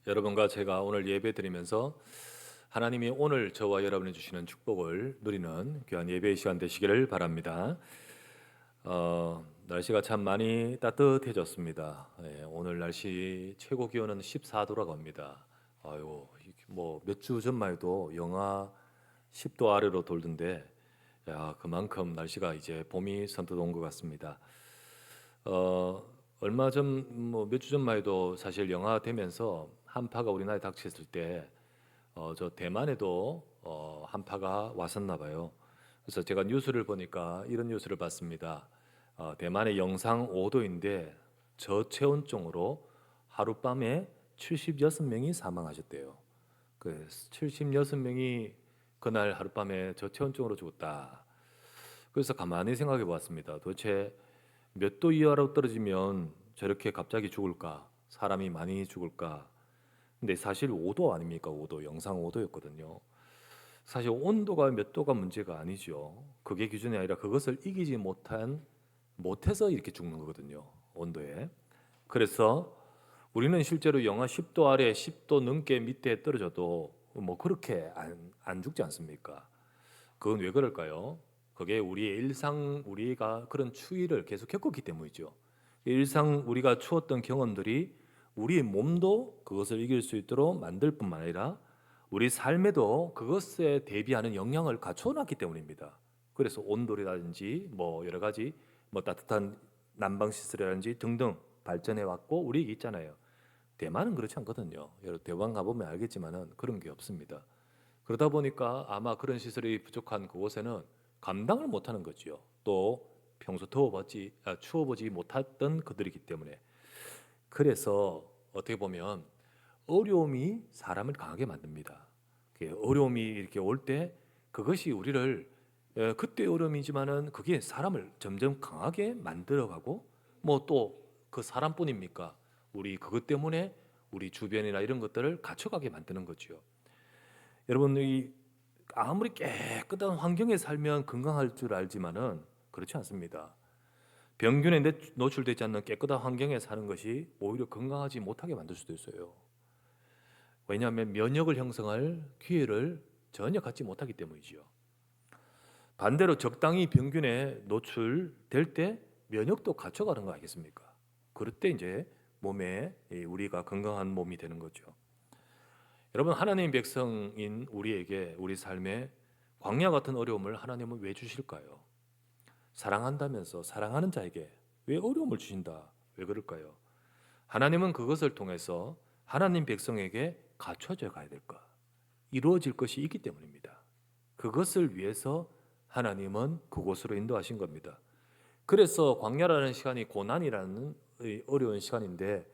여러분과 제가 오늘 예배 드리면서 하나님이 오늘 저와 여러분이 주시는 축복을 누리는 귀한 예배의 시간 되시기를 바랍니다. 날씨가 참 많이 따뜻해졌습니다. 오늘 날씨 최고 기온은 14도라고 합니다. 아유, 뭐몇 주 전만 해도 영하 10도 아래로 돌던데, 야, 그만큼 날씨가 이제 봄이 선뜻 온 것 같습니다. 어, 얼마 전, 뭐 몇 주 전만 해도 사실 영하되면서 한파가 우리나라에 닥쳤을 때, 저 대만에도 한파가 왔었나 봐요. 그래서 제가 뉴스를 보니까 이런 뉴스를 봤습니다. 대만의 영상 5도인데 저체온증으로 하룻밤에 76명이 사망하셨대요. 그 76명이 그날 하룻밤에 저체온증으로 죽었다. 그래서 가만히 생각해 보았습니다. 도대체 몇 도 이하로 떨어지면 저렇게 갑자기 죽을까? 사람이 많이 죽을까? 근데 사실 5도 아닙니까? 5도, 영상 5도였거든요. 사실 온도가 몇 도가 문제가 아니죠. 그게 기준이 아니라 그것을 이기지 못해서 이렇게 죽는 거거든요. 온도에. 그래서 우리는 실제로 영하 10도 아래 10도 넘게 밑에 떨어져도 뭐 그렇게 안 죽지 않습니까? 그건 왜 그럴까요? 그게 우리의 일상, 우리가 그런 추위를 계속 겪었기 때문이죠. 일상 우리가 추웠던 경험들이 우리의 몸도 그것을 이길 수 있도록 만들 뿐만 아니라 우리 삶에도 그것에 대비하는 역량을 갖춰 놨기 때문입니다. 그래서 온돌이라든지 뭐 여러 가지 뭐 따뜻한 난방 시설이라든지 등등 발전해 왔고 우리 있잖아요. 대만은 그렇지 않거든요. 여러분 대만 가보면 알겠지만은 그런 게 없습니다. 그러다 보니까 아마 그런 시설이 부족한 그곳에는 감당을 못하는 거지요. 또 평소 추워보지 못했던 그들이기 때문에. 그래서 어떻게 보면 어려움이 사람을 강하게 만듭니다. 어려움이 이렇게 올 때 그것이 우리를 그때 어려움이지만은 그게 사람을 점점 강하게 만들어가고 뭐 또 그 사람뿐입니까? 우리 그것 때문에 우리 주변이나 이런 것들을 갖춰가게 만드는 거죠. 여러분 이 아무리 깨끗한 환경에 살면 건강할 줄 알지만은 그렇지 않습니다. 병균에 노출되지 않는 깨끗한 환경에 사는 것이 오히려 건강하지 못하게 만들 수도 있어요. 왜냐하면 면역을 형성할 기회를 전혀 갖지 못하기 때문이지요. 반대로 적당히 병균에 노출될 때 면역도 갖춰가는 거 아니겠습니까? 그럴 때 이제 몸에 우리가 건강한 몸이 되는 거죠. 여러분 하나님 백성인 우리에게 우리 삶에 광야 같은 어려움을 하나님은 왜 주실까요? 사랑한다면서 사랑하는 자에게 왜 어려움을 주신다? 왜 그럴까요? 하나님은 그것을 통해서 하나님 백성에게 갖춰져 가야 될까? 이루어질 것이 있기 때문입니다. 그것을 위해서 하나님은 그곳으로 인도하신 겁니다. 그래서 광야라는 시간이 고난이라는 어려운 시간인데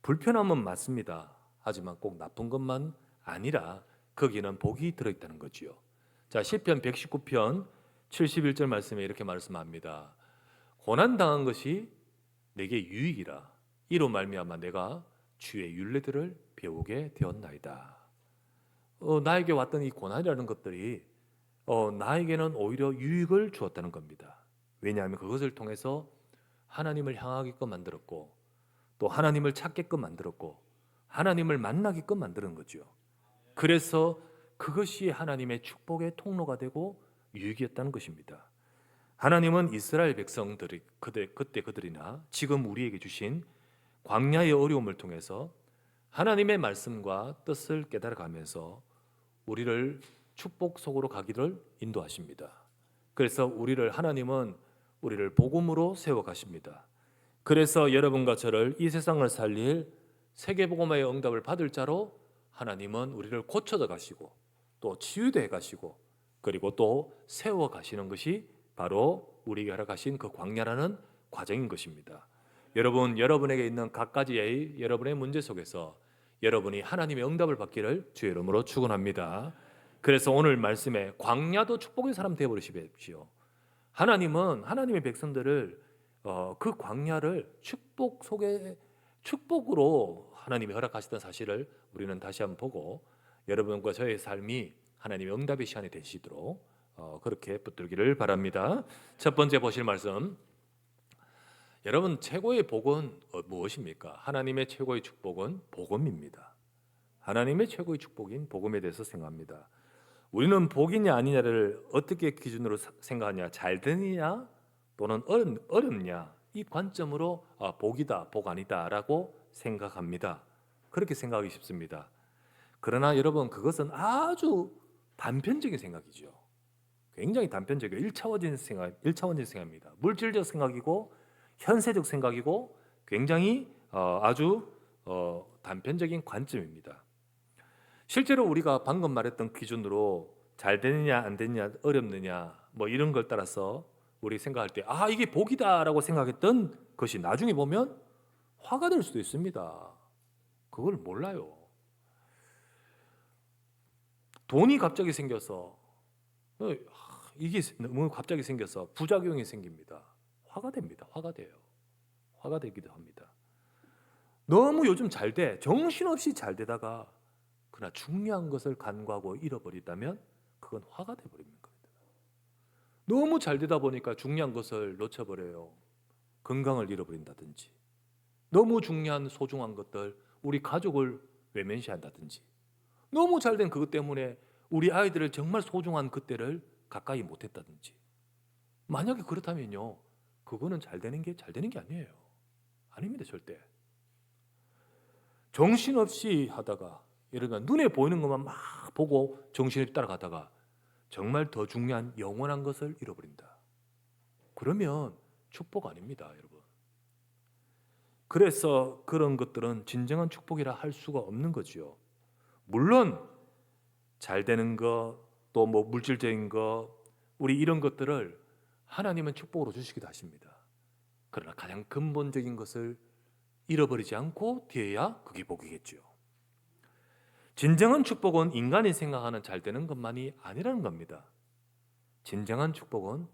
불편함은 맞습니다. 하지만 꼭 나쁜 것만 아니라 거기는 복이 들어있다는 거지요. 자, 시편 119편 71절 말씀에 이렇게 말씀합니다. 고난 당한 것이 내게 유익이라. 이로 말미암아 내가 주의 율례들을 배우게 되었나이다. 나에게 왔던 이 고난이라는 것들이 나에게는 오히려 유익을 주었다는 겁니다. 왜냐하면 그것을 통해서 하나님을 향하게끔 만들었고 또 하나님을 찾게끔 만들었고 하나님을 만나게끔 만드는 거죠. 그래서 그것이 하나님의 축복의 통로가 되고 유익이었다는 것입니다. 하나님은 이스라엘 백성들이 그때 그들이나 지금 우리에게 주신 광야의 어려움을 통해서 하나님의 말씀과 뜻을 깨달아가면서 우리를 축복 속으로 가기를 인도하십니다. 그래서 하나님은 우리를 복음으로 세워 가십니다. 그래서 여러분과 저를 이 세상을 살릴 세계복음화의 응답을 받을 자로 하나님은 우리를 고쳐져 가시고 또 치유돼 가시고 그리고 또 세워 가시는 것이 바로 우리에게 허락하신 그 광야라는 과정인 것입니다. 여러분에게 있는 갖가지의 여러분의 문제 속에서 여러분이 하나님의 응답을 받기를 주의 이름으로 축원합니다. 그래서 오늘 말씀에 광야도 축복의 사람 되어 버리십시오. 하나님은 하나님의 백성들을 그 광야를 축복으로 하나님이 허락하시던 사실을 우리는 다시 한번 보고 여러분과 저의 삶이 하나님의 응답의 시간이 되시도록 그렇게 붙들기를 바랍니다. 첫 번째 보실 말씀, 여러분 최고의 복은 무엇입니까? 하나님의 최고의 축복은 복음입니다. 하나님의 최고의 축복인 복음에 대해서 생각합니다. 우리는 복이냐 아니냐를 어떻게 기준으로 생각하냐? 잘 되느냐 또는 어렵냐? 이 관점으로 복이다, 복 아니다라고 생각합니다. 그렇게 생각하기 쉽습니다. 그러나 여러분, 그것은 아주 단편적인 생각이죠. 굉장히 단편적이고 일차원적인 생각입니다. 물질적 생각이고 현세적 생각이고 굉장히 아주 단편적인 관점입니다. 실제로 우리가 방금 말했던 기준으로 잘 되느냐 안 되느냐 어렵느냐 뭐 이런 걸 따라서 우리 생각할 때 이게 복이다라고 생각했던 것이 나중에 보면 화가 될 수도 있습니다. 그걸 몰라요. 돈이 갑자기 생겨서 이게 너무 갑자기 생겨서 부작용이 생깁니다. 화가 됩니다. 화가 돼요. 화가 되기도 합니다. 너무 요즘 잘 돼. 정신없이 잘 되다가 그러나 중요한 것을 간과하고 잃어버린다면 그건 화가 돼버립니다. 너무 잘 되다 보니까 중요한 것을 놓쳐버려요. 건강을 잃어버린다든지 너무 중요한 소중한 것들, 우리 가족을 외면시한다든지 너무 잘된 그것 때문에 우리 아이들을 정말 소중한 그때를 가까이 못했다든지 만약에 그렇다면요, 그거는 잘 되는 게 아니에요. 아닙니다. 절대. 정신없이 하다가 예를 들면 눈에 보이는 것만 막 보고 정신없이 따라가다가 정말 더 중요한 영원한 것을 잃어버린다. 그러면 축복 아닙니다, 여러분. 그래서 그런 것들은 진정한 축복이라 할 수가 없는 거지요. 물론 잘 되는 거, 또 뭐 물질적인 거, 우리 이런 것들을 하나님은 축복으로 주시기도 하십니다. 그러나 가장 근본적인 것을 잃어버리지 않고 뒤에야 그게 복이겠죠. 진정한 축복은 인간이 생각하는 잘 되는 것만이 아니라는 겁니다. 진정한 축복은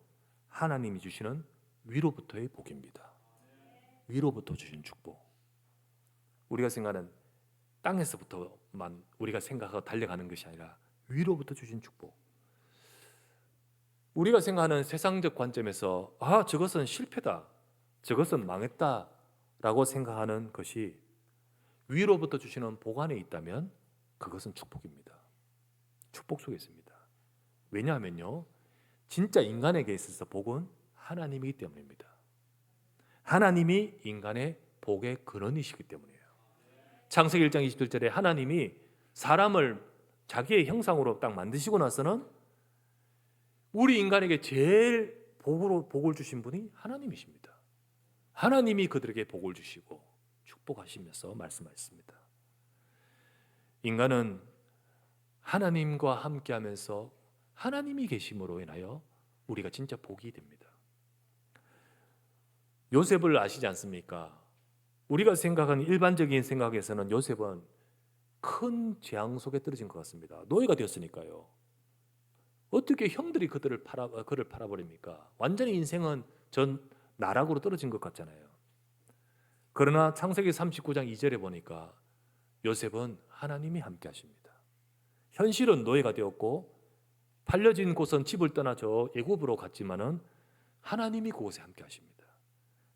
하나님이 주시는 위로부터의 복입니다. 위로부터 주신 축복. 우리가 생각하는 땅에서부터만 우리가 생각하고 달려가는 것이 아니라 위로부터 주신 축복. 우리가 생각하는 세상적 관점에서 저것은 실패다, 저것은 망했다 라고 생각하는 것이 위로부터 주시는 복 안에 있다면 그것은 축복입니다. 축복 속에 있습니다. 왜냐하면요, 진짜 인간에게 있어서 복은 하나님이기 때문입니다. 하나님이 인간의 복의 근원이시기 때문이에요. 창세기 1장 27절에 하나님이 사람을 자기의 형상으로 딱 만드시고 나서는 우리 인간에게 제일 복을 주신 분이 하나님이십니다. 하나님이 그들에게 복을 주시고 축복하시면서 말씀하셨습니다. 인간은 하나님과 함께하면서 하나님이 계심으로 인하여 우리가 진짜 복이 됩니다. 요셉을 아시지 않습니까? 우리가 생각하는 일반적인 생각에서는 요셉은 큰 재앙 속에 떨어진 것 같습니다. 노예가 되었으니까요. 어떻게 형들이 그를 팔아버립니까? 완전히 인생은 전 나락으로 떨어진 것 같잖아요. 그러나 창세기 39장 2절에 보니까 요셉은 하나님이 함께 하십니다. 현실은 노예가 되었고 팔려진 곳은 집을 떠나 저 애굽으로 갔지만은 하나님이 그곳에 함께 하십니다.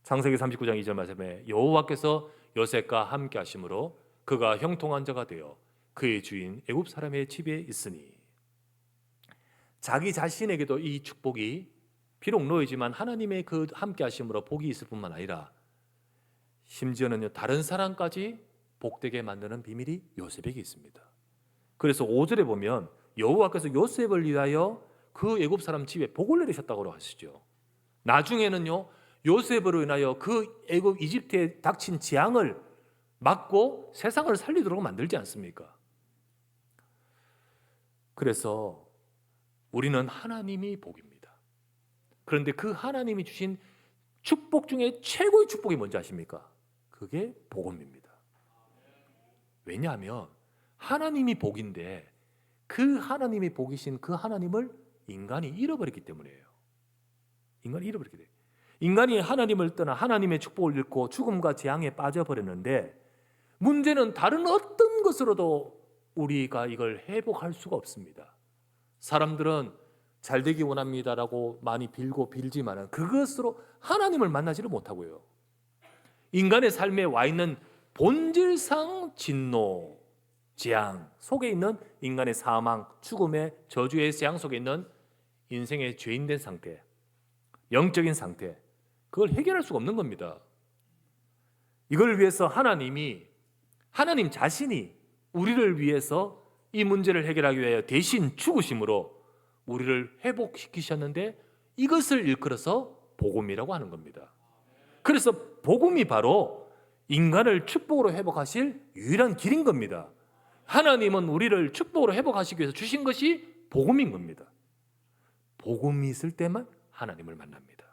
창세기 39장 2절 말씀에 여호와께서 요셉과 함께 하심으로 그가 형통한 자가 되어 그의 주인 애굽 사람의 집에 있으니, 자기 자신에게도 이 축복이 비록 노예지만 하나님의 그 함께 하심으로 복이 있을 뿐만 아니라 심지어는요, 다른 사람까지 복되게 만드는 비밀이 요셉에게 있습니다. 그래서 5절에 보면 여호와께서 요셉을 위하여 그 애굽 사람 집에 복을 내리셨다고 하시죠. 나중에는요, 요셉으로 인하여 그 애굽 이집트에 닥친 재앙을 막고 세상을 살리도록 만들지 않습니까? 그래서 우리는 하나님이 복입니다. 그런데 그 하나님이 주신 축복 중에 최고의 축복이 뭔지 아십니까? 그게 복음입니다. 왜냐하면 하나님이 복인데 그 하나님이 복이신 그 하나님을 인간이 잃어버렸기 때문이에요. 인간이 잃어버렸기 때문에. 인간이 하나님을 떠나 하나님의 축복을 잃고 죽음과 재앙에 빠져버렸는데, 문제는 다른 어떤 것으로도 우리가 이걸 회복할 수가 없습니다. 사람들은 잘 되기 원합니다라고 많이 빌고 빌지만은 그것으로 하나님을 만나지를 못하고요. 인간의 삶에 와 있는 본질상 진노, 재앙 속에 있는 인간의 사망, 죽음의 저주의 재앙 속에 있는 인생의 죄인된 상태, 영적인 상태, 그걸 해결할 수가 없는 겁니다. 이걸 위해서 하나님 자신이 우리를 위해서 이 문제를 해결하기 위하여 대신 죽으심으로 우리를 회복시키셨는데, 이것을 일컬어서 복음이라고 하는 겁니다. 그래서 복음이 바로 인간을 축복으로 회복하실 유일한 길인 겁니다. 하나님은 우리를 축복으로 회복하시기 위해서 주신 것이 복음인 겁니다. 복음이 있을 때만 하나님을 만납니다.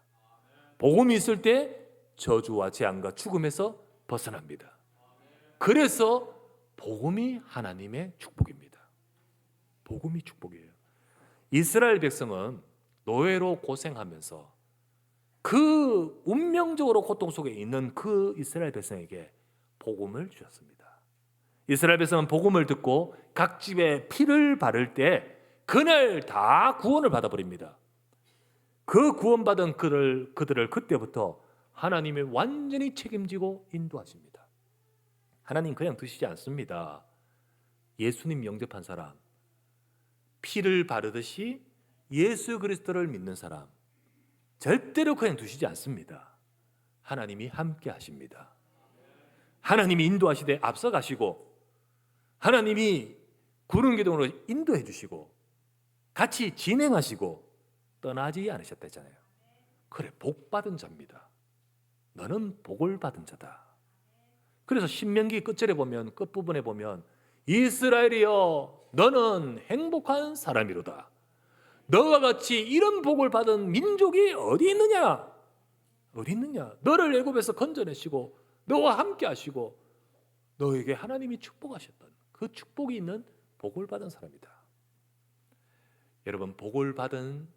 복음이 있을 때 저주와 재앙과 죽음에서 벗어납니다. 그래서 복음이 하나님의 축복입니다. 복음이 축복이에요. 이스라엘 백성은 노예로 고생하면서 그 운명적으로 고통 속에 있는 그 이스라엘 백성에게 복음을 주셨습니다. 이스라엘 백성은 복음을 듣고 각 집에 피를 바를 때 그날 다 구원을 받아버립니다. 그 구원받은 그들을 그때부터 하나님이 완전히 책임지고 인도하십니다. 하나님 그냥 두시지 않습니다. 예수님 영접한 사람, 피를 바르듯이 예수 그리스도를 믿는 사람 절대로 그냥 두시지 않습니다. 하나님이 함께 하십니다. 하나님이 인도하시되 앞서가시고, 하나님이 구름 기둥으로 인도해 주시고 같이 진행하시고 떠나지 않으셨다잖아요. 그래, 복 받은 자입니다. 너는 복을 받은 자다. 그래서 신명기 끝부분에 보면 이스라엘이여 너는 행복한 사람이로다. 너와 같이 이런 복을 받은 민족이 어디 있느냐? 어디 있느냐? 너를 애굽에서 건져내시고 너와 함께 하시고 너에게 하나님이 축복하셨던 그 축복이 있는 복을 받은 사람이다. 여러분, 복을 받은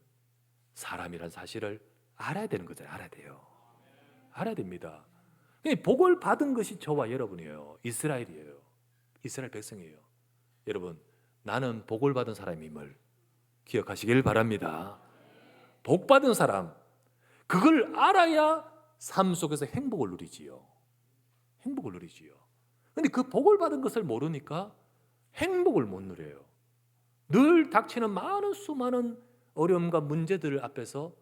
사람이란 사실을 알아야 되는 거잖아요. 알아야 돼요. 알아야 됩니다. 복을 받은 것이 저와 여러분이에요. 이스라엘이에요. 이스라엘 백성이에요. 여러분, 나는 복을 받은 사람임을 기억하시길 바랍니다. 복 받은 사람, 그걸 알아야 삶 속에서 행복을 누리지요. 행복을 누리지요. 근데 그 복을 받은 것을 모르니까 행복을 못 누려요. 늘 닥치는 수많은 어려움과 문제들 앞에서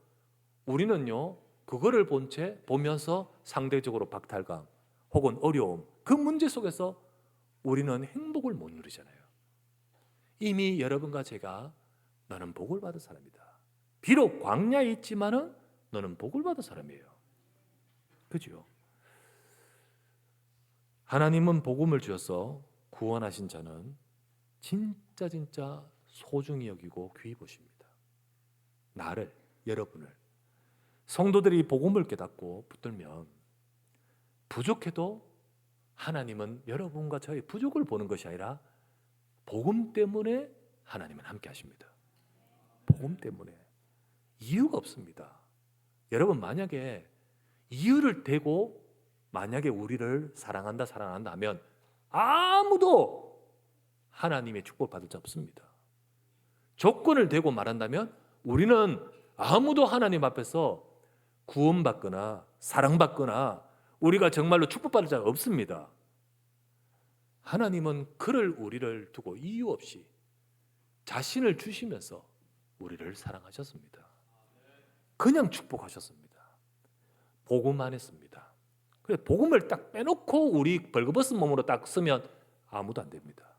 우리는요, 그거를 보면서 상대적으로 박탈감 혹은 어려움, 그 문제 속에서 우리는 행복을 못 누리잖아요. 이미 여러분과 제가 너는 복을 받은 사람이다. 비록 광야에 있지만은 너는 복을 받은 사람이에요. 그죠? 하나님은 복음을 주셔서 구원하신 자는 진짜 소중히 여기고 귀히 보십니다. 나를, 여러분을. 성도들이 복음을 깨닫고 붙들면 부족해도 하나님은 여러분과 저의 부족을 보는 것이 아니라 복음 때문에 하나님은 함께 하십니다. 복음 때문에. 이유가 없습니다. 여러분, 만약에 이유를 대고 만약에 우리를 사랑한다 하면 아무도 하나님의 축복을 받을 자 없습니다. 조건을 대고 말한다면 우리는 아무도 하나님 앞에서 구원받거나 사랑받거나 우리가 정말로 축복받을 자가 없습니다. 하나님은 그를 우리를 두고 이유 없이 자신을 주시면서 우리를 사랑하셨습니다. 그냥 축복하셨습니다. 복음만 했습니다. 그래, 복음을 딱 빼놓고 우리 벌거벗은 몸으로 딱 쓰면 아무도 안 됩니다.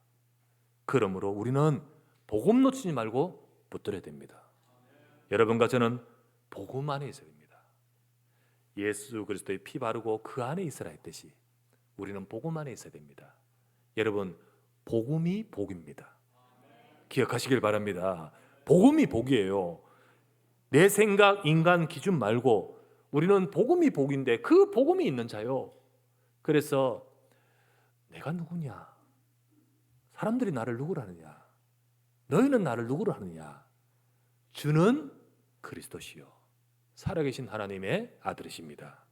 그러므로 우리는 복음 놓치지 말고 붙들어야 됩니다. 여러분과 저는 복음 안에 있어야 됩니다. 예수 그리스도의 피 바르고 그 안에 있어야 했듯이 우리는 복음 안에 있어야 됩니다. 여러분, 복음이 복입니다. 기억하시길 바랍니다. 복음이 복이에요. 내 생각, 인간 기준 말고 우리는 복음이 복인데 그 복음이 있는 자요. 그래서 내가 누구냐? 사람들이 나를 누구로 하느냐? 너희는 나를 누구로 하느냐? 주는 그리스도시요 살아계신 하나님의 아들이십니다.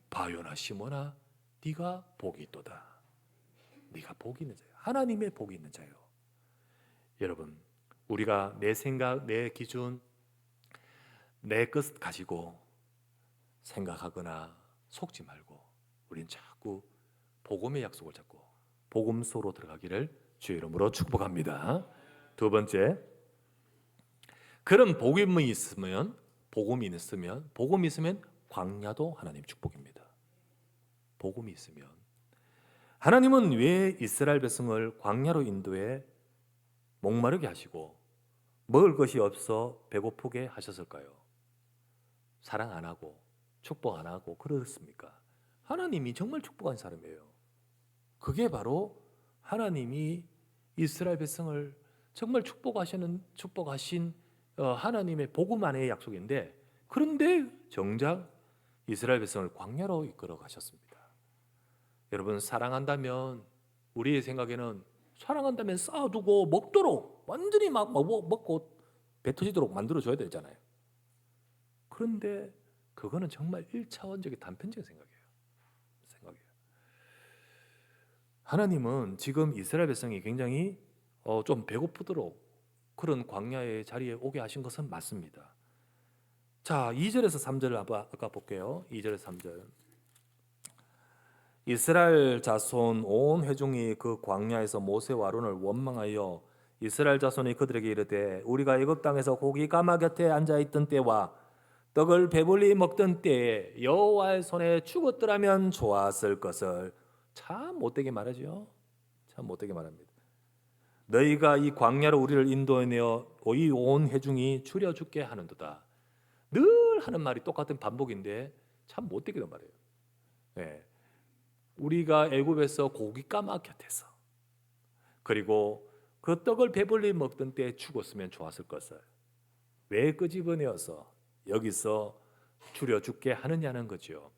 바요나 시몬아, 네가 복이 있도다. 네가 복이 있는 자요. 하나님의 복이 있는 자요. 여러분, 우리가 내 생각, 내 기준, 내 것 가지고 생각하거나 속지 말고 우린 자꾸 복음의 약속을 잡고 복음소로 들어가기를 주의 이름으로 축복합니다. 두 번째, 그런 복음이 있으면 광야도 하나님 축복입니다. 복음이 있으면. 하나님은 왜 이스라엘 백성을 광야로 인도해 목마르게 하시고 먹을 것이 없어 배고프게 하셨을까요? 사랑 안 하고 축복 안 하고 그렇습니까? 하나님이 정말 축복한 사람이에요. 그게 바로 하나님이 이스라엘 백성을 정말 축복하신 하나님의 복음 안의 약속인데, 그런데 정작 이스라엘 백성을 광야로 이끌어 가셨습니다. 여러분, 사랑한다면 우리의 생각에는 사랑한다면 쌓아두고 먹도록 완전히 막 먹고 배 터지도록 만들어줘야 되잖아요. 그런데 그거는 정말 1차원적인 단편적인 생각이에요. 하나님은 지금 이스라엘 백성이 굉장히 좀 배고프도록 그런 광야의 자리에 오게 하신 것은 맞습니다. 자, 2절에서 3절을 아까 볼게요. 2절에서 3절. 이스라엘 자손 온 회중이 그 광야에서 모세와 아론을 원망하여 이스라엘 자손이 그들에게 이르되 우리가 애굽 땅에서 고기 가마 곁에 앉아 있던 때와 떡을 배불리 먹던 때에 여호와의 손에 죽었더라면 좋았을 것을. 참 못되게 말하죠. 참 못되게 말합니다. 너희가 이 광야로 우리를 인도하여 이 온 회중이 추려 죽게 하는도다. 늘 하는 말이 똑같은 반복인데 참 못되게도 말해요. 네. 우리가 애굽에서 고기 까마 곁에서 그리고 그 떡을 배불리 먹던 때에 죽었으면 좋았을 것을 왜 끄집어내어서 여기서 추려 죽게 하느냐는 거죠.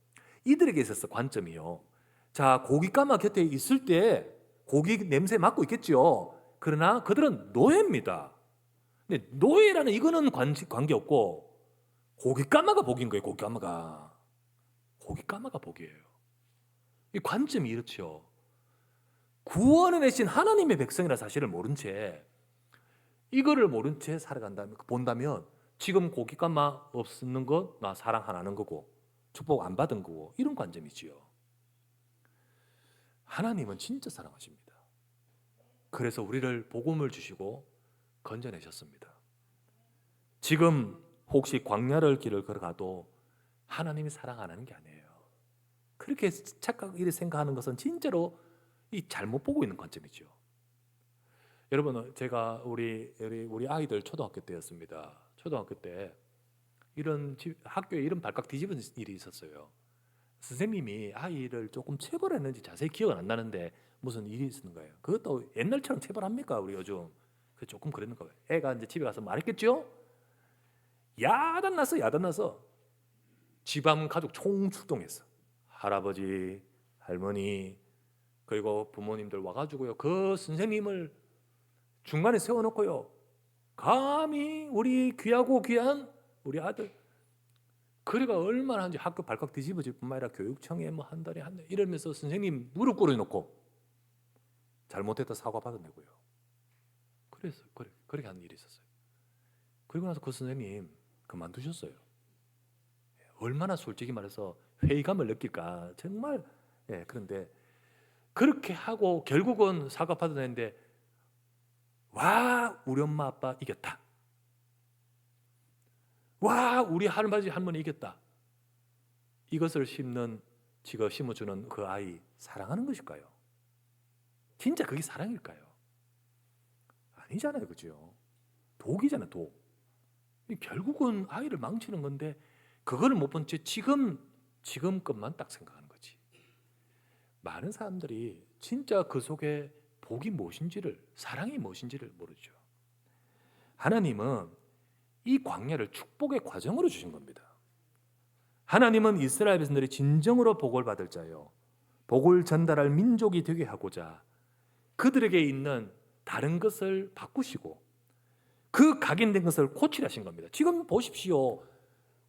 이들에게 있어서 관점이요. 자, 고기 까마 곁에 있을 때 고기 냄새 맡고 있겠죠. 그러나 그들은 노예입니다. 근데 노예라는 이거는 관계없고 고기 까마가 복인 거예요. 고기 까마가 복이에요. 이 관점이 이렇죠. 구원을 내신 하나님의 백성이라 사실을 모른 채 이거를 모른 채 살아간다면 본다면 지금 고기 까마 없는 것 나 사랑 안 하는 거고 축복 안 받은 거고 이런 관점이지요. 하나님은 진짜 사랑하십니다. 그래서 우리를 복음을 주시고 건져내셨습니다. 지금 혹시 광야를 길을 걸어가도 하나님이 사랑 안 하는 게 아니에요. 그렇게 착각이 생각하는 것은 진짜로 이 잘못 보고 있는 관점이죠. 여러분, 제가 우리 아이들 초등학교 때였습니다. 초등학교 때 학교에 이런 발칵 뒤집은 일이 있었어요. 선생님이 아이를 조금 체벌을 했는지 자세히 기억은 안 나는데 무슨 일이 있었는 거예요. 그것도 옛날처럼 체벌합니까? 우리 요즘 조금 그랬는 거예요. 애가 이제 집에 가서 말했겠죠? 야단나서 집안 가족 총출동했어. 할아버지, 할머니, 그리고 부모님들 와가지고요. 그 선생님을 중간에 세워놓고요. 감히 우리 귀하고 귀한 우리 아들, 그래가 얼마나 한지 학교 발칵 뒤집어질 뿐만 아니라 교육청에 뭐 한 달에 이러면서 선생님 무릎 꿇어놓고 잘못했다 사과 받아내고요. 그렇게 하는 일이 있었어요. 그리고 나서 그 선생님 그만두셨어요. 얼마나 솔직히 말해서 회의감을 느낄까 정말. 그런데 그렇게 하고 결국은 사과 받아냈는데 와 우리 엄마 아빠 이겼다. 와 우리 할아버지 할머니 이겼다. 이것을 심어주는 그 아이 사랑하는 것일까요? 진짜 그게 사랑일까요? 아니잖아요. 그죠? 독이잖아요. 독. 결국은 아이를 망치는 건데 그거를 못 본 채 지금 것만 딱 생각하는 거지. 많은 사람들이 진짜 그 속에 복이 무엇인지를, 사랑이 무엇인지를 모르죠. 하나님은 이 광야를 축복의 과정으로 주신 겁니다. 하나님은 이스라엘 백성들이 진정으로 복을 받을 자요, 복을 전달할 민족이 되게 하고자 그들에게 있는 다른 것을 바꾸시고 그 각인된 것을 고치려 하신 겁니다. 지금 보십시오.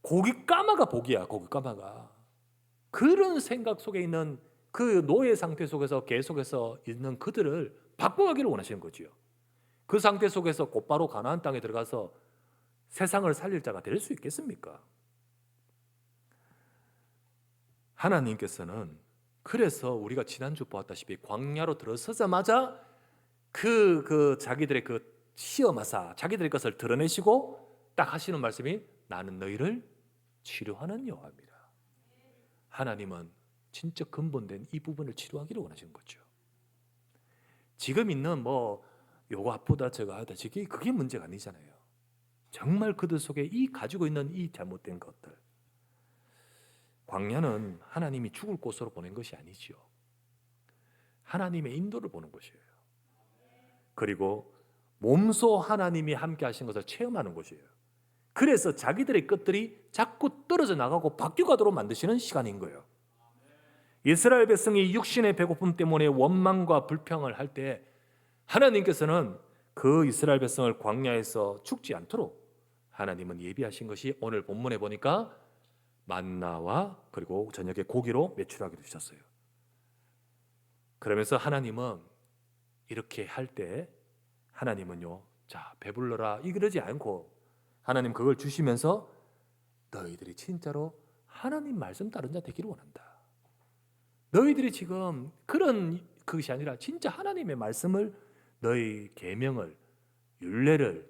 고기 까마가 복이야. 고기 까마가. 그런 생각 속에 있는 그 노예 상태 속에서 계속해서 있는 그들을 바꿔가기를 원하시는 거지요. 그 상태 속에서 곧바로 가나안 땅에 들어가서 세상을 살릴 자가 될 수 있겠습니까? 하나님께서는 그래서 우리가 지난주 보았다시피 광야로 들어서자마자 그 자기들의 그 시험하사 자기들의 것을 드러내시고 딱 하시는 말씀이 나는 너희를 치료하는 여호와입니다. 하나님은 진짜 근본된 이 부분을 치료하기를 원하시는 거죠. 지금 있는 뭐 요거 아프다 저거 하다 그게 문제가 아니잖아요. 정말 그들 속에 이 가지고 있는 이 잘못된 것들, 광야는 하나님이 죽을 곳으로 보낸 것이 아니지요. 하나님의 인도를 보는 것이에요. 그리고 몸소 하나님이 함께 하신 것을 체험하는 것이에요. 그래서 자기들의 것들이 자꾸 떨어져 나가고 바뀌어가도록 만드시는 시간인 거예요. 이스라엘 백성이 육신의 배고픔 때문에 원망과 불평을 할 때 하나님께서는 그 이스라엘 백성을 광야에서 죽지 않도록 하나님은 예비하신 것이 오늘 본문에 보니까 만나와 그리고 저녁에 고기로 매출하기로 주셨어요. 그러면서 하나님은 이렇게 할 때 하나님은요, 자 배불러라 이러지 않고 하나님 그걸 주시면서 너희들이 진짜로 하나님 말씀 따른 자 되기를 원한다. 너희들이 지금 그런 것이 아니라 진짜 하나님의 말씀을 너희 계명을 율례를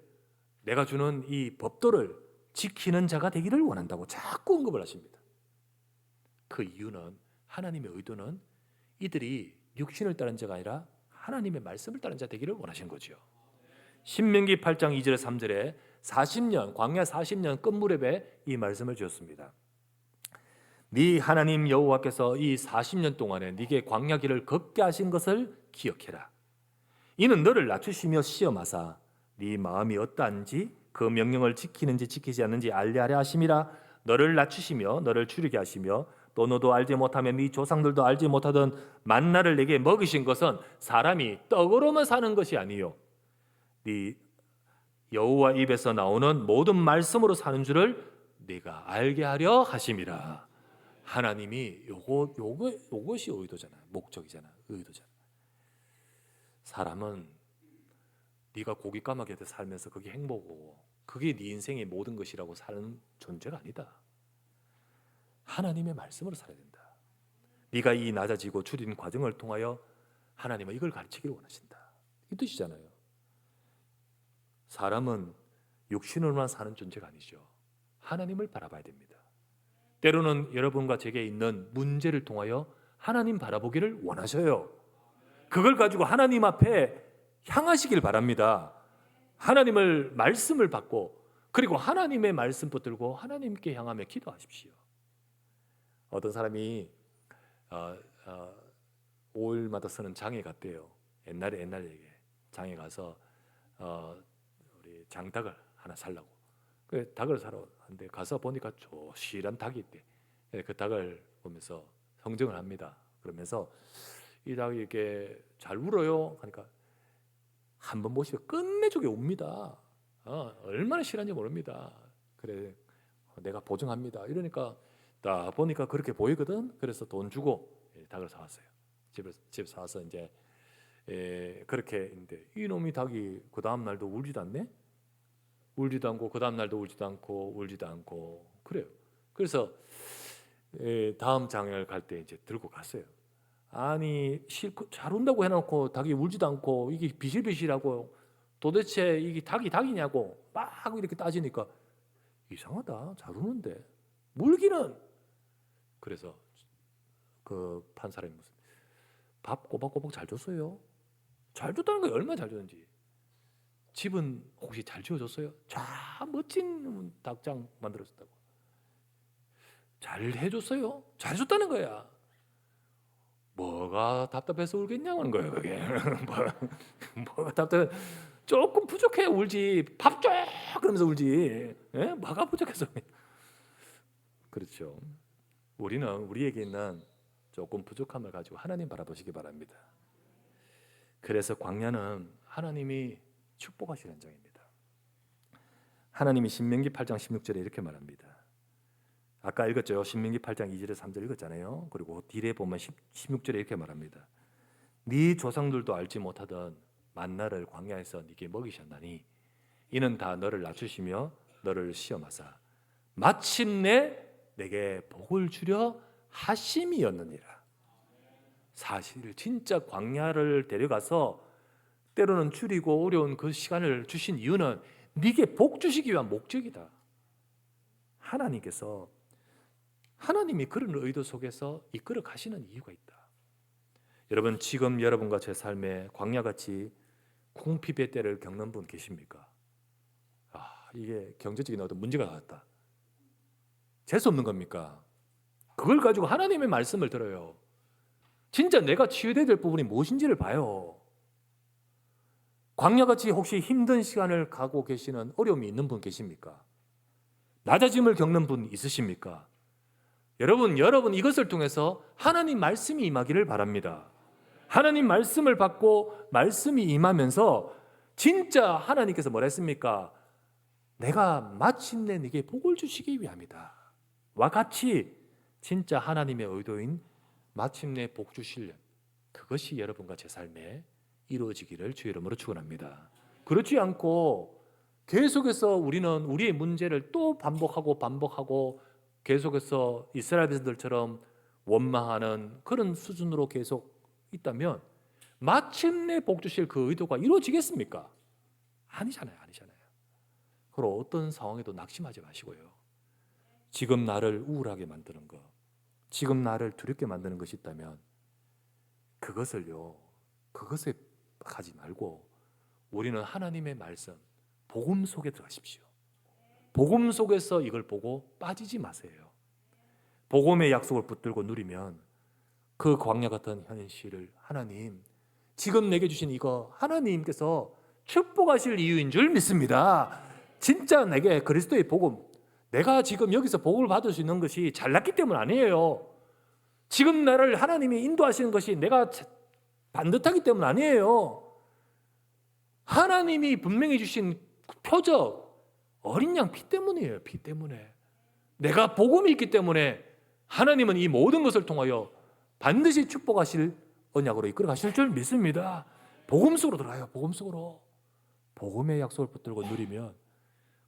내가 주는 이 법도를 지키는 자가 되기를 원한다고 자꾸 언급을 하십니다. 그 이유는 하나님의 의도는 이들이 육신을 따른 자가 아니라 하나님의 말씀을 따른 자 되기를 원하신 거죠. 신명기 8장 2절에 3절에 40년 광야 40년 끝무렵에 이 말씀을 주었습니다. 네 하나님 여호와께서 이 40년 동안에 네게 광야 길을 걷게 하신 것을 기억해라. 이는 너를 낮추시며 시험하사 네 마음이 어떠한지 그 명령을 지키는지 지키지 않는지 알리하려 하심이라. 너를 낮추시며 너를 추리게 하시며 또 너도 알지 못하며 네 조상들도 알지 못하던 만나를 내게 먹이신 것은 사람이 떡으로만 사는 것이 아니요 네 여호와 입에서 나오는 모든 말씀으로 사는 줄을 네가 알게 하려 하심이라. 하나님이 요것이 의도잖아요. 목적이잖아요. 의도잖아요. 사람은 네가 고기 까마귀 때 살면서 그게 행복이고 그게 네 인생의 모든 것이라고 사는 존재가 아니다. 하나님의 말씀으로 살아야 된다. 네가 이 낮아지고 줄인 과정을 통하여 하나님은 이걸 가르치기를 원하신다. 이 뜻이잖아요. 사람은 육신으로만 사는 존재가 아니죠. 하나님을 바라봐야 됩니다. 때로는 여러분과 제게 있는 문제를 통하여 하나님 바라보기를 원하셔요. 그걸 가지고 하나님 앞에 향하시길 바랍니다. 하나님을 말씀을 받고 그리고 하나님의 말씀 붙들고 하나님께 향하며 기도하십시오. 어떤 사람이 5일마다 쓰는 장에 갔대요. 옛날 얘기. 장에 가서 우리 장닭을 하나 살라고. 그 닭을 사러 갔는데 가서 보니까 조실한 닭이 있대. 그 닭을 보면서 성정을 합니다. 그러면서 이 닭이 이렇게 잘 울어요. 그러니까 한번 보시면 끝내주게 웁니다. 얼마나 싫은지 모릅니다. 그래 내가 보증합니다. 이러니까 딱 보니까 그렇게 보이거든. 그래서 돈 주고 닭을 사왔어요. 집에 사와서 이제 그렇게 있는데 이놈이 닭이 그 다음 날도 울지도 않네. 울지도 않고 그 다음 날도 울지도 않고 그래요. 그래서 다음 장을 갈 때 이제 들고 갔어요. 아니 실컷 잘 운다고 해놓고 닭이 울지도 않고 이게 비실비실하고 도대체 이게 닭이냐고 막 이렇게 따지니까 이상하다. 잘 우는데 물기는. 그래서 그 판사람이 무슨 밥 꼬박꼬박 잘 줬어요? 잘 줬다는 거 얼마나 잘 줬는지. 집은 혹시 잘 지어줬어요? 참 멋진 닭장 만들어줬다고. 잘 해줬어요? 잘 줬다는 거야. 뭐가 답답해서 울겠냐고 하는 거예요. 그게 뭐가 답답해. 조금 부족해 울지. 밥 줘! 그러면서 울지. 뭐가 부족해서. 그렇죠. 우리는 우리에게 있는 조금 부족함을 가지고 하나님 바라보시기 바랍니다. 그래서 광야는 하나님이 축복하시는 장입니다. 하나님이 신명기 8장 16절에 이렇게 말합니다. 아까 읽었죠. 신명기 8장 2절에 3절 읽었잖아요. 그리고 뒤에 보면 16절에 이렇게 말합니다. 네 조상들도 알지 못하던 만나를 광야에서 네게 먹이셨나니 이는 다 너를 낮추시며 너를 시험하사 마침내 내게 복을 주려 하심이었느니라. 사실 진짜 광야를 데려가서 때로는 줄이고 어려운 그 시간을 주신 이유는 네게 복 주시기 위한 목적이다. 하나님이 그런 의도 속에서 이끌어 가시는 이유가 있다. 여러분, 지금 여러분과 제 삶에 광야같이 궁핍의 때를 겪는 분 계십니까? 이게 경제적인 어떤 문제가 나왔다. 재수 없는 겁니까? 그걸 가지고 하나님의 말씀을 들어요. 진짜 내가 치유돼야 될 부분이 무엇인지를 봐요. 광야같이 혹시 힘든 시간을 가고 계시는 어려움이 있는 분 계십니까? 낮아짐을 겪는 분 있으십니까? 여러분 이것을 통해서 하나님 말씀이 임하기를 바랍니다. 하나님 말씀을 받고 말씀이 임하면서 진짜 하나님께서 뭐라 했습니까? 내가 마침내 네게 복을 주시기 위함이다. 와 같이 진짜 하나님의 의도인 마침내 복 주실 그것이 여러분과 제 삶에 이루어지기를 주의 이름으로 축원합니다. 그렇지 않고 계속해서 우리는 우리의 문제를 또 반복하고 계속해서 이스라엘 백성들처럼 원망하는 그런 수준으로 계속 있다면 마침내 복 주실 그 의도가 이루어지겠습니까? 아니잖아요. 그리고 어떤 상황에도 낙심하지 마시고요. 지금 나를 우울하게 만드는 것, 지금 나를 두렵게 만드는 것이 있다면 그것에 가지 말고 우리는 하나님의 말씀, 복음 속에 들어가십시오. 복음 속에서 이걸 보고 빠지지 마세요. 복음의 약속을 붙들고 누리면 그 광야 같은 현실을 하나님, 지금 내게 주신 이거 하나님께서 축복하실 이유인 줄 믿습니다. 진짜 내게 그리스도의 복음, 내가 지금 여기서 복음을 받을 수 있는 것이 잘났기 때문 아니에요. 지금 나를 하나님이 인도하시는 것이 내가 반듯하기 때문 아니에요. 하나님이 분명히 주신 표적, 어린 양 피 때문이에요. 피 때문에. 내가 복음이 있기 때문에 하나님은 이 모든 것을 통하여 반드시 축복하실 언약으로 이끌어 가실 줄 믿습니다. 복음 속으로 들어가요. 복음 속으로. 복음의 약속을 붙들고 누리면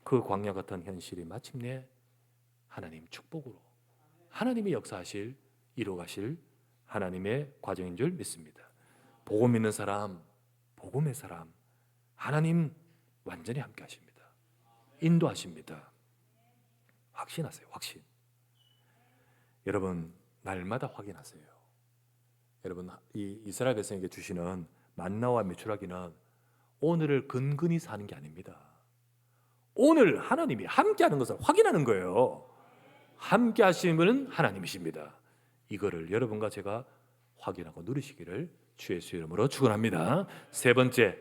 그 광야 같은 현실이 마침내 하나님 축복으로 하나님이 역사하실, 이루어가실 하나님의 과정인 줄 믿습니다. 복음 있는 사람, 복음의 사람, 하나님 완전히 함께 하십니다. 인도하십니다. 확신하세요. 확신. 여러분 날마다 확인하세요. 여러분 이 이스라엘 백성에게 주시는 만나와 메추라기는 오늘을 근근히 사는 게 아닙니다. 오늘 하나님이 함께하는 것을 확인하는 거예요. 함께 하시는 분은 하나님이십니다. 이거를 여러분과 제가 확인하고 누리시기를 주의 수 이름으로 축원합니다. 세 번째,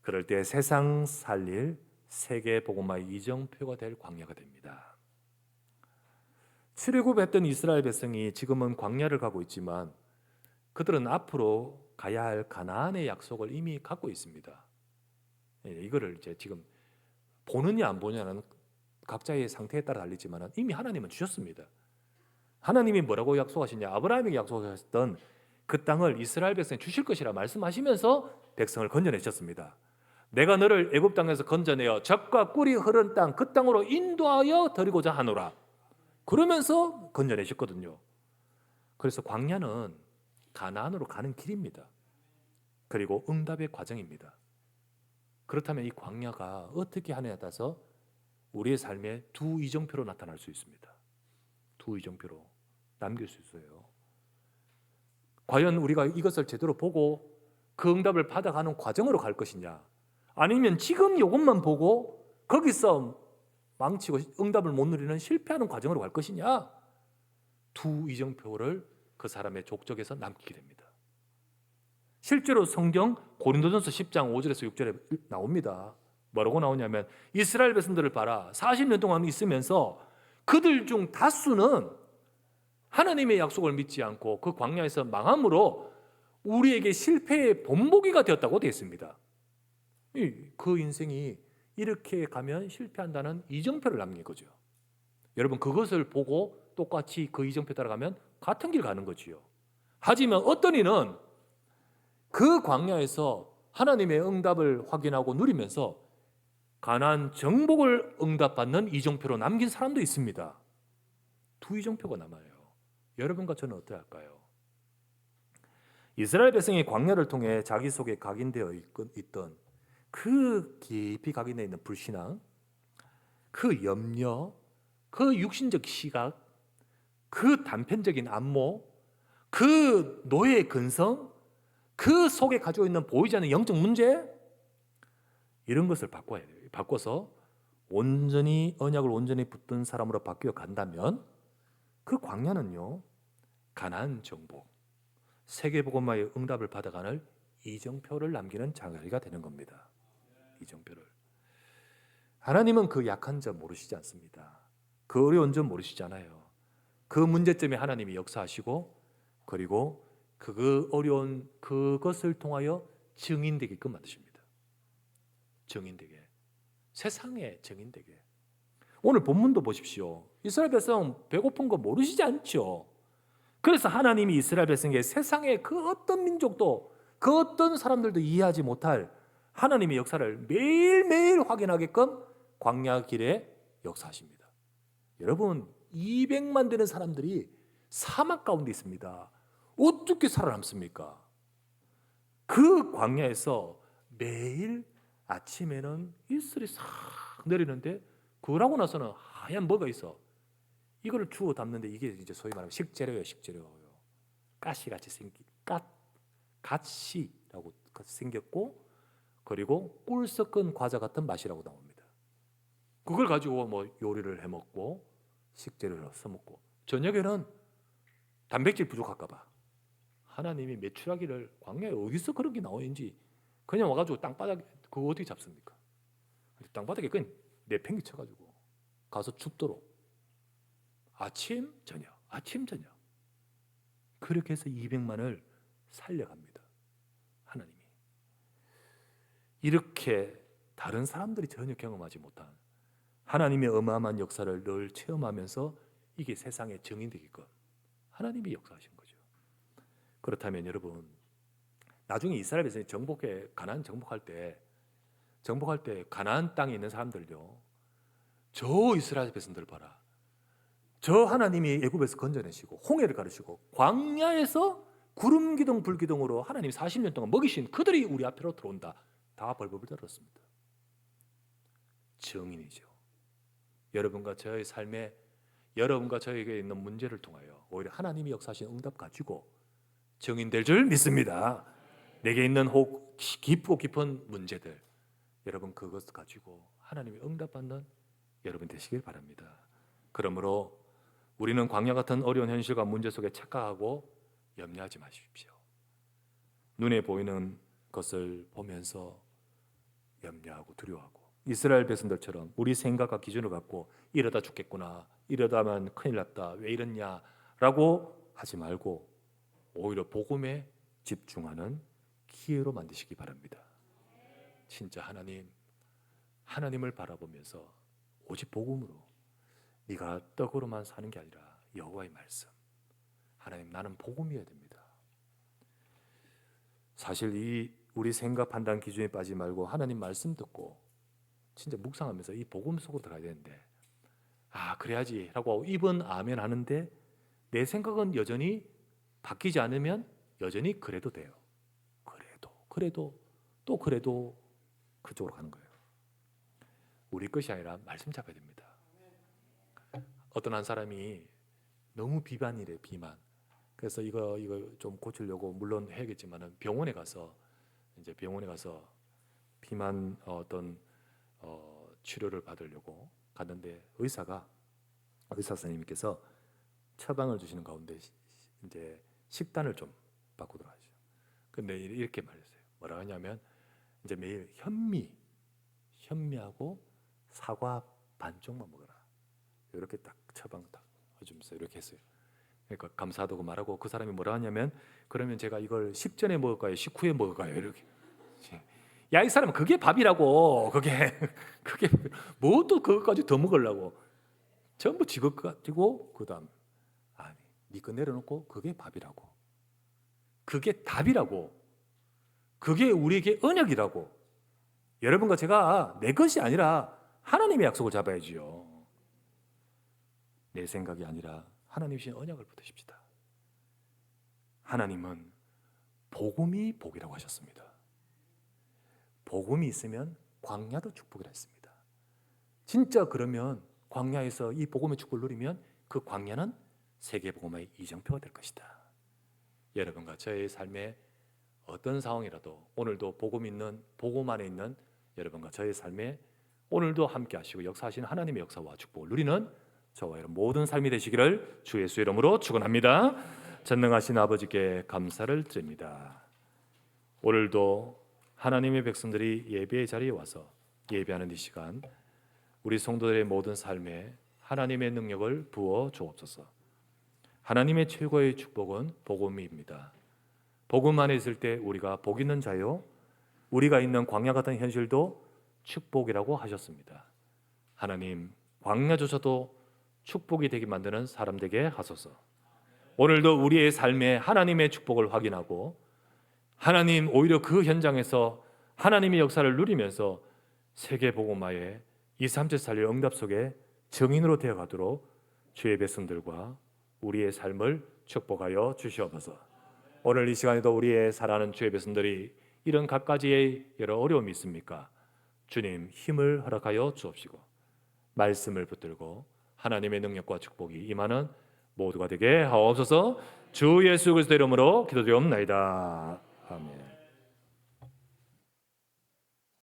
그럴 때 세상 살릴 세계 복음화의 이정표가 될 광야가 됩니다. 출애굽했던 이스라엘 백성이 지금은 광야를 가고 있지만 그들은 앞으로 가야 할 가나안의 약속을 이미 갖고 있습니다. 이거를 이제 지금 보느냐 안 보느냐는 각자의 상태에 따라 달리지만 이미 하나님은 주셨습니다. 하나님이 뭐라고 약속하시냐? 아브라함에게 약속하셨던 그 땅을 이스라엘 백성에 주실 것이라 말씀하시면서 백성을 건져내셨습니다. 내가 너를 애굽 땅에서 건져내어 젖과 꿀이 흐르는 땅, 그 땅으로 인도하여 드리고자 하노라. 그러면서 건져내셨거든요. 그래서 광야는 가나안으로 가는 길입니다. 그리고 응답의 과정입니다. 그렇다면 이 광야가 어떻게 하느냐에 따라서 우리의 삶에 두 이정표로 나타날 수 있습니다. 두 이정표로 남길 수 있어요. 과연 우리가 이것을 제대로 보고 그 응답을 받아가는 과정으로 갈 것이냐, 아니면 지금 이것만 보고 거기서 망치고 응답을 못 누리는 실패하는 과정으로 갈 것이냐, 두 이정표를 그 사람의 족적에서 남기게 됩니다. 실제로 성경 고린도전서 10장 5절에서 6절에 나옵니다. 뭐라고 나오냐면 이스라엘 백성들을 봐라. 40년 동안 있으면서 그들 중 다수는 하나님의 약속을 믿지 않고 그 광야에서 망함으로 우리에게 실패의 본보기가 되었다고 되어 있습니다. 그 인생이 이렇게 가면 실패한다는 이정표를 남긴 거죠. 여러분 그것을 보고 똑같이 그 이정표 따라가면 같은 길 가는 거지요. 하지만 어떤 이는 그 광야에서 하나님의 응답을 확인하고 누리면서 가나안 정복을 응답받는 이정표로 남긴 사람도 있습니다. 두 이정표가 남아요. 여러분과 저는 어떻게 할까요? 이스라엘 백성이 광야를 통해 자기 속에 각인되어 있던 그 깊이 각인되어 있는 불신앙, 그 염려, 그 육신적 시각, 그 단편적인 안목, 그 노예의 근성, 그 속에 가지고 있는 보이지 않는 영적 문제, 이런 것을 바꿔야 돼요. 바꿔서 온전히 언약을 온전히 붙든 사람으로 바뀌어 간다면 그 광야는요, 가나안 정복, 세계복음화의 응답을 받아가는 이정표를 남기는 자리가 되는 겁니다. 이정표를. 하나님은 그 약한 점 모르시지 않습니다. 그 어려운 점 모르시잖아요. 그 문제점에 하나님이 역사하시고, 그리고 그 어려운 그것을 통하여 증인되게끔 만드십니다. 증인되게. 세상에 증인되게. 오늘 본문도 보십시오. 이스라엘 백성 배고픈 거 모르시지 않죠? 그래서 하나님이 이스라엘 백성에게 세상의 그 어떤 민족도, 그 어떤 사람들도 이해하지 못할 하나님의 역사를 매일매일 확인하게끔 광야 길에 역사하십니다. 여러분, 200만 되는 사람들이 사막 가운데 있습니다. 어떻게 살아남습니까? 그 광야에서 매일 아침에는 일슬이 싹 내리는데, 그러고 나서는 하얀 뭐가 있어. 이거를 주워 담는데 이게 이제 소위 말하면 식재료예요, 식재료요. 가시같이 생긴 갓시라고 생겼고, 그리고 꿀 섞은 과자 같은 맛이라고 나옵니다. 그걸 가지고 뭐 요리를 해 먹고 식재료를 써 먹고, 저녁에는 단백질 부족할까 봐 하나님이 메추라기를 광야에 어디서 그런 게 나오는지 그냥 와가지고 땅바닥에 그거 어떻게 잡습니까? 땅바닥에 그냥 내팽개 쳐가지고 가서 죽도록 아침 저녁 그렇게 해서 200만을 살려갑니다. 하나님이 이렇게 다른 사람들이 전혀 경험하지 못한 하나님의 어마어마한 역사를 늘 체험하면서 이게 세상에 증인되게끔 하나님이 역사하신 거죠. 그렇다면 여러분, 나중에 이스라엘 백성이 가나안 정복할 때 가나안 땅에 있는 사람들요, 저 이스라엘 백성들 봐라, 저 하나님이 애굽에서 건져내시고 홍해를 가르시고 광야에서 구름 기둥 불 기둥으로 하나님이 40년 동안 먹이신 그들이 우리 앞으로 들어온다. 다 벌벌 떨었습니다. 증인이죠. 여러분과 저의 삶에, 여러분과 저에게 있는 문제를 통하여 오히려 하나님이 역사하신 응답 가지고 증인될 줄 믿습니다. 내게 있는 혹 깊고 깊은 문제들, 여러분 그것 가지고 하나님이 응답받는 여러분 되시길 바랍니다. 그러므로 우리는 광야 같은 어려운 현실과 문제 속에 착각하고 염려하지 마십시오. 눈에 보이는 것을 보면서 염려하고 두려워하고, 이스라엘 백성들처럼 우리 생각과 기준을 갖고 이러다 죽겠구나, 이러다만 큰일 났다, 왜 이러냐라고 하지 말고 오히려 복음에 집중하는 기회로 만드시기 바랍니다. 진짜 하나님을 바라보면서 오직 복음으로, 네가 떡으로만 사는 게 아니라 여호와의 말씀, 하나님 나는 복음이어야 됩니다. 사실 이 우리 생각 판단 기준에 빠지지 말고 하나님 말씀 듣고 진짜 묵상하면서 이 복음 속으로 들어가야 되는데, 그래야지 라고 입은 아멘 하는데 내 생각은 여전히 바뀌지 않으면 여전히 그래도 돼요. 그래도 그쪽으로 가는 거예요. 우리 것이 아니라 말씀 잡아야 됩니다. 어떤 한 사람이 너무 비만이래, 비만. 그래서 이거 좀 고치려고 물론 해야겠지만은 병원에 가서 비만 치료를 받으려고 갔는데 의사 선생님께서 처방을 주시는 가운데 이제 식단을 좀 바꾸도록 하죠. 근데 이렇게 말했어요. 뭐라 하냐면 이제 매일 현미하고 사과 반쪽만 먹어라. 이렇게 딱 처방 딱 해주면서 이렇게 했어요. 그러니까 감사하다고 말하고, 그 사람이 뭐라 하냐면, 그러면 제가 이걸 식전에 먹을까요, 식후에 먹을까요? 이렇게. 야, 이 사람은 그게 밥이라고. 그게 뭐 또 그것까지 더 먹으려고. 전부 지것 가지고 그다음 네 거 내려놓고 그게 밥이라고. 그게 답이라고. 그게 우리에게 언약이라고. 여러분과 제가 내 것이 아니라 하나님의 약속을 잡아야지요. 내 생각이 아니라 하나님 주신 언약을 붙드십시다. 하나님은 복음이 복이라고 하셨습니다. 복음이 있으면 광야도 축복이라 했습니다. 진짜 그러면 광야에서 이 복음의 축복을 누리면 그 광야는 세계복음화의 이정표가 될 것이다. 여러분과 저의 삶에 어떤 상황이라도 오늘도 복음 안에 있는 여러분과 저의 삶에 오늘도 함께 하시고 역사하시는 하나님의 역사와 축복을 누리는 저와 여러분 모든 삶이 되시기를 주 예수 이름으로 축원합니다. 전능하신 아버지께 감사를 드립니다. 오늘도 하나님의 백성들이 예배의 자리에 와서 예배하는 이 시간 우리 성도들의 모든 삶에 하나님의 능력을 부어 주옵소서. 하나님의 최고의 축복은 복음입니다. 복음 안에 있을 때 우리가 복 있는 자요, 우리가 있는 광야 같은 현실도 축복이라고 하셨습니다. 하나님, 광야조차도 축복이 되게 만드는 사람 되게 하소서. 오늘도 우리의 삶에 하나님의 축복을 확인하고 하나님 오히려 그 현장에서 하나님의 역사를 누리면서 세계복음화의 2, 3째 살릴 응답 속에 증인으로 되어가도록 주의 백성들과 우리의 삶을 축복하여 주시옵소서. 오늘 이 시간에도 우리의 사랑하는 주의 백성들이 이런 갖가지의 여러 어려움이 있습니까? 주님 힘을 허락하여 주옵시고 말씀을 붙들고 하나님의 능력과 축복이 임하는 모두가 되게 하옵소서. 주 예수 그리스도 이름으로 기도드리옵나이다. 아멘.